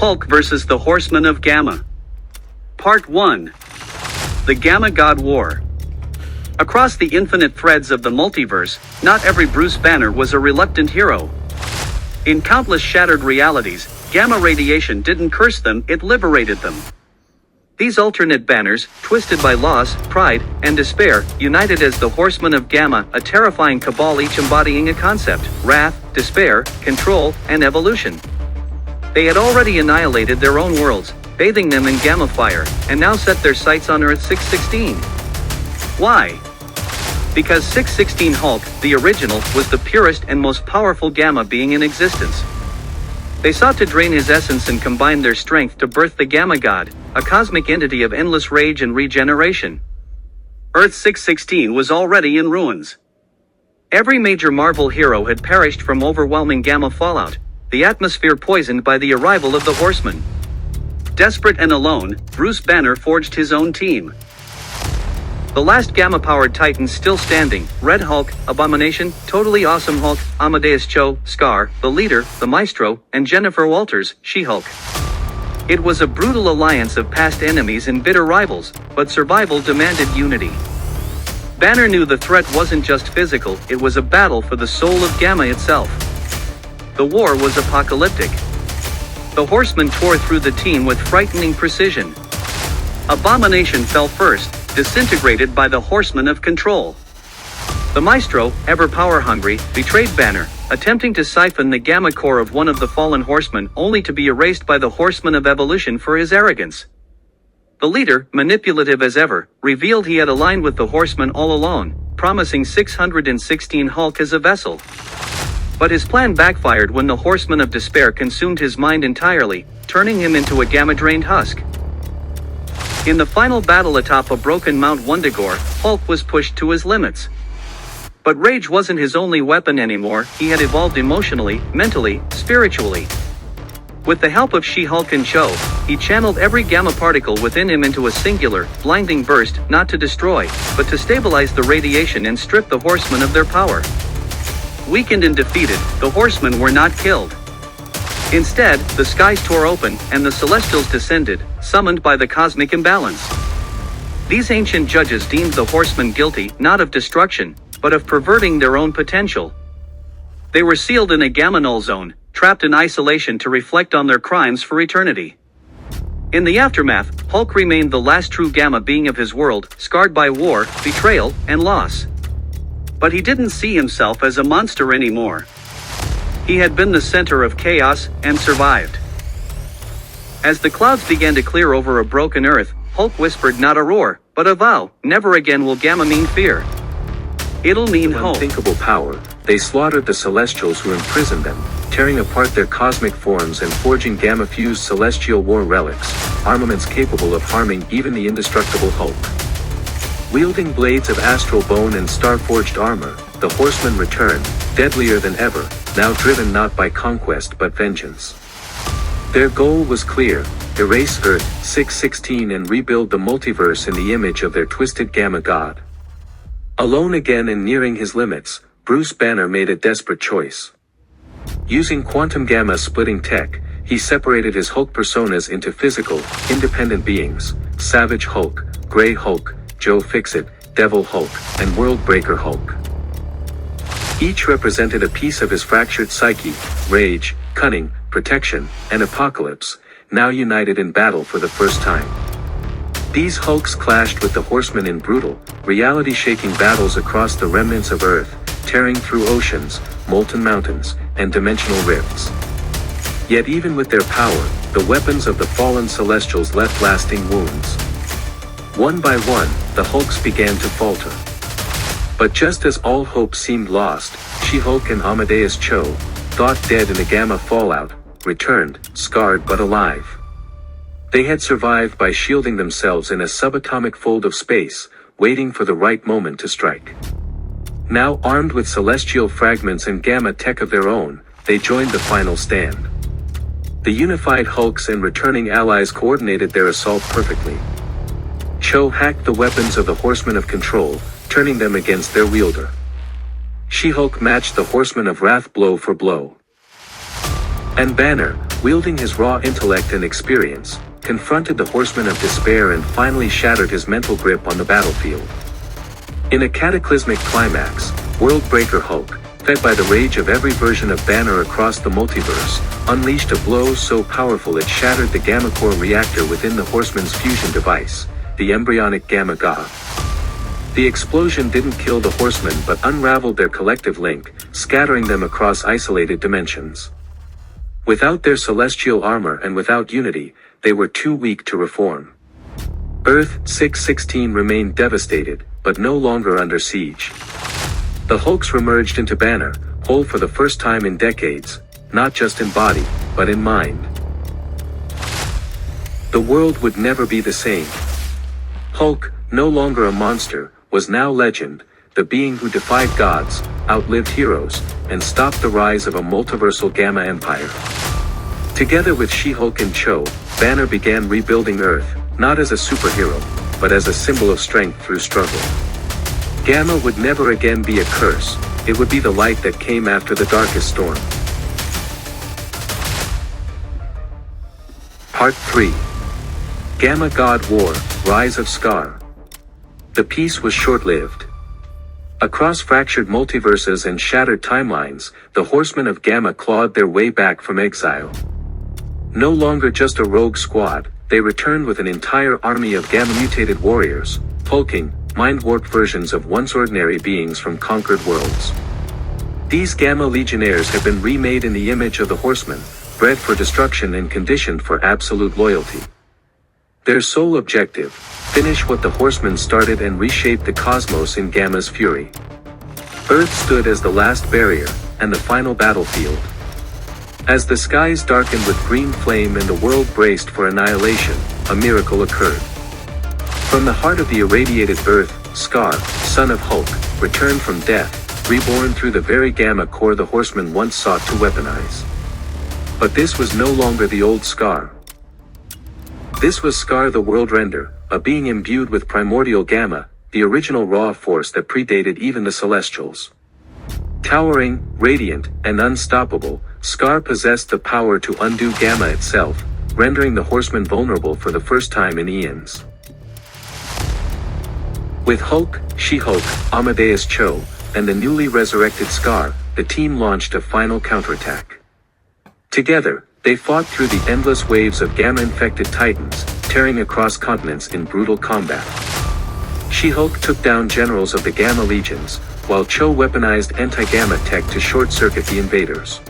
Hulk vs. the Horsemen of Gamma. Part 1. The Gamma God War. Across the infinite threads of the multiverse, not every Bruce Banner was a reluctant hero. In countless shattered realities, gamma radiation didn't curse them, it liberated them. These alternate banners, twisted by loss, pride, and despair, united as the Horsemen of Gamma, a terrifying cabal each embodying a concept: wrath, despair, control, and evolution. They had already annihilated their own worlds, bathing them in gamma fire, and now set their sights on Earth 616. Why? Because 616 Hulk, the original, was the purest and most powerful gamma being in existence. They sought to drain his essence and combine their strength to birth the Gamma God, a cosmic entity of endless rage and regeneration. Earth 616 was already in ruins. Every major Marvel hero had perished from overwhelming gamma fallout, the atmosphere poisoned by the arrival of the Horsemen. Desperate and alone, Bruce Banner forged his own team. The last gamma-powered titans still standing: Red Hulk, Abomination, Totally Awesome Hulk, Amadeus Cho, Scar, the Leader, the Maestro, and Jennifer Walters, She-Hulk. It was a brutal alliance of past enemies and bitter rivals, but survival demanded unity. Banner knew the threat wasn't just physical, it was a battle for the soul of Gamma itself. The war was apocalyptic. The Horsemen tore through the team with frightening precision. Abomination fell first, disintegrated by the Horsemen of Control. The Maestro, ever power-hungry, betrayed Banner, attempting to siphon the gamma core of one of the fallen Horsemen, only to be erased by the Horsemen of Evolution for his arrogance. The Leader, manipulative as ever, revealed he had aligned with the Horsemen all along, promising 616 Hulk as a vessel. But his plan backfired when the Horsemen of Despair consumed his mind entirely, turning him into a gamma-drained husk. In the final battle atop a broken Mount Wundagore, Hulk was pushed to his limits. But rage wasn't his only weapon anymore, he had evolved emotionally, mentally, spiritually. With the help of She-Hulk and Cho, he channeled every gamma particle within him into a singular, blinding burst, not to destroy, but to stabilize the radiation and strip the Horsemen of their power. Weakened and defeated, the Horsemen were not killed. Instead, the skies tore open, and the Celestials descended, summoned by the cosmic imbalance. These ancient judges deemed the Horsemen guilty, not of destruction, but of perverting their own potential. They were sealed in a gamma null zone, trapped in isolation to reflect on their crimes for eternity. In the aftermath, Hulk remained the last true gamma being of his world, scarred by war, betrayal, and loss. But he didn't see himself as a monster anymore. He had been the center of chaos, and survived. As the clouds began to clear over a broken Earth, Hulk whispered not a roar, but a vow: never again will Gamma mean fear. It'll mean hope. Unthinkable power, they slaughtered the Celestials who imprisoned them, tearing apart their cosmic forms and forging gamma-fused celestial war relics, armaments capable of harming even the indestructible Hulk. Wielding blades of astral bone and star-forged armor, the Horsemen returned, deadlier than ever, now driven not by conquest but vengeance. Their goal was clear: erase Earth 616 and rebuild the multiverse in the image of their twisted Gamma God. Alone again and nearing his limits, Bruce Banner made a desperate choice. Using quantum gamma splitting tech, he separated his Hulk personas into physical, independent beings: Savage Hulk, Grey Hulk, Joe Fixit, Devil Hulk, and Worldbreaker Hulk. Each represented a piece of his fractured psyche: rage, cunning, protection, and apocalypse, now united in battle for the first time. These Hulks clashed with the Horsemen in brutal, reality-shaking battles across the remnants of Earth, tearing through oceans, molten mountains, and dimensional rifts. Yet even with their power, the weapons of the fallen Celestials left lasting wounds. One by one, the Hulks began to falter. But just as all hope seemed lost, She-Hulk and Amadeus Cho, thought dead in a gamma fallout, returned, scarred but alive. They had survived by shielding themselves in a subatomic fold of space, waiting for the right moment to strike. Now armed with celestial fragments and gamma tech of their own, they joined the final stand. The unified Hulks and returning allies coordinated their assault perfectly. Cho hacked the weapons of the Horsemen of Control, turning them against their wielder. She-Hulk matched the Horsemen of Wrath blow for blow. And Banner, wielding his raw intellect and experience, confronted the Horsemen of Despair and finally shattered his mental grip on the battlefield. In a cataclysmic climax, Worldbreaker Hulk, fed by the rage of every version of Banner across the multiverse, unleashed a blow so powerful it shattered the Gamma Core reactor within the Horsemen's fusion device, the embryonic Gamma God. The explosion didn't kill the Horsemen but unraveled their collective link, scattering them across isolated dimensions. Without their celestial armor and without unity, they were too weak to reform. Earth 616 remained devastated, but no longer under siege. The Hulks remerged into Banner, whole for the first time in decades, not just in body, but in mind. The world would never be the same. Hulk, no longer a monster, was now legend, the being who defied gods, outlived heroes, and stopped the rise of a multiversal Gamma Empire. Together with She-Hulk and Cho, Banner began rebuilding Earth, not as a superhero, but as a symbol of strength through struggle. Gamma would never again be a curse, it would be the light that came after the darkest storm. Part 3. Gamma God War, Rise of Scar. The peace was short-lived. Across fractured multiverses and shattered timelines, the Horsemen of Gamma clawed their way back from exile. No longer just a rogue squad, they returned with an entire army of Gamma-mutated warriors, hulking, mind-warped versions of once ordinary beings from conquered worlds. These Gamma Legionnaires have been remade in the image of the Horsemen, bred for destruction and conditioned for absolute loyalty. Their sole objective: finish what the Horsemen started and reshape the cosmos in Gamma's fury. Earth stood as the last barrier, and the final battlefield. As the skies darkened with green flame and the world braced for annihilation, a miracle occurred. From the heart of the irradiated Earth, Scar, son of Hulk, returned from death, reborn through the very Gamma Core the Horsemen once sought to weaponize. But this was no longer the old Scar. This was Scar the World Render, a being imbued with primordial Gamma, the original raw force that predated even the Celestials. Towering, radiant, and unstoppable, Scar possessed the power to undo Gamma itself, rendering the Horsemen vulnerable for the first time in eons. With Hulk, She-Hulk, Amadeus Cho, and the newly resurrected Scar, the team launched a final counterattack. Together, they fought through the endless waves of Gamma-infected Titans, tearing across continents in brutal combat. She-Hulk took down generals of the Gamma Legions, while Cho weaponized anti-Gamma tech to short-circuit the invaders.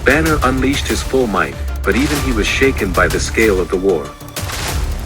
Banner unleashed his full might, but even he was shaken by the scale of the war.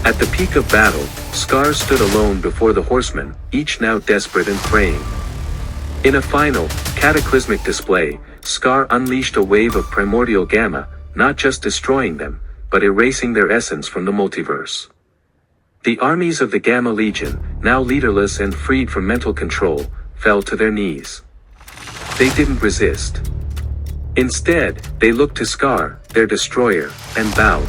At the peak of battle, Scar stood alone before the Horsemen, each now desperate and praying. In a final, cataclysmic display, Scar unleashed a wave of primordial Gamma, not just destroying them, but erasing their essence from the multiverse. The armies of the Gamma Legion, now leaderless and freed from mental control, fell to their knees. They didn't resist. Instead, they looked to Scar, their destroyer, and bowed.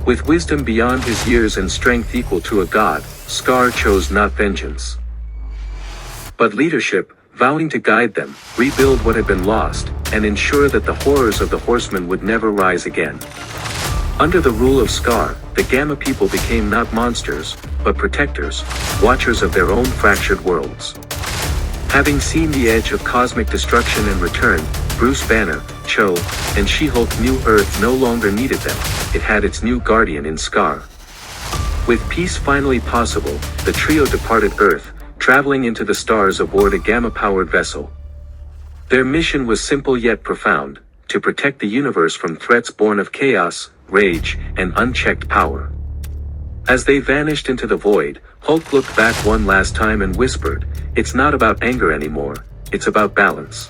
With wisdom beyond his years and strength equal to a god, Scar chose not vengeance, but leadership, vowing to guide them, rebuild what had been lost, and ensure that the horrors of the Horsemen would never rise again. Under the rule of Scar, the Gamma people became not monsters, but protectors, watchers of their own fractured worlds. Having seen the edge of cosmic destruction and return, Bruce Banner, Cho, and She-Hulk knew Earth no longer needed them, it had its new guardian in Scar. With peace finally possible, the trio departed Earth, traveling into the stars aboard a Gamma-powered vessel. Their mission was simple yet profound: to protect the universe from threats born of chaos, rage, and unchecked power. As they vanished into the void, Hulk looked back one last time and whispered, "It's not about anger anymore, it's about balance."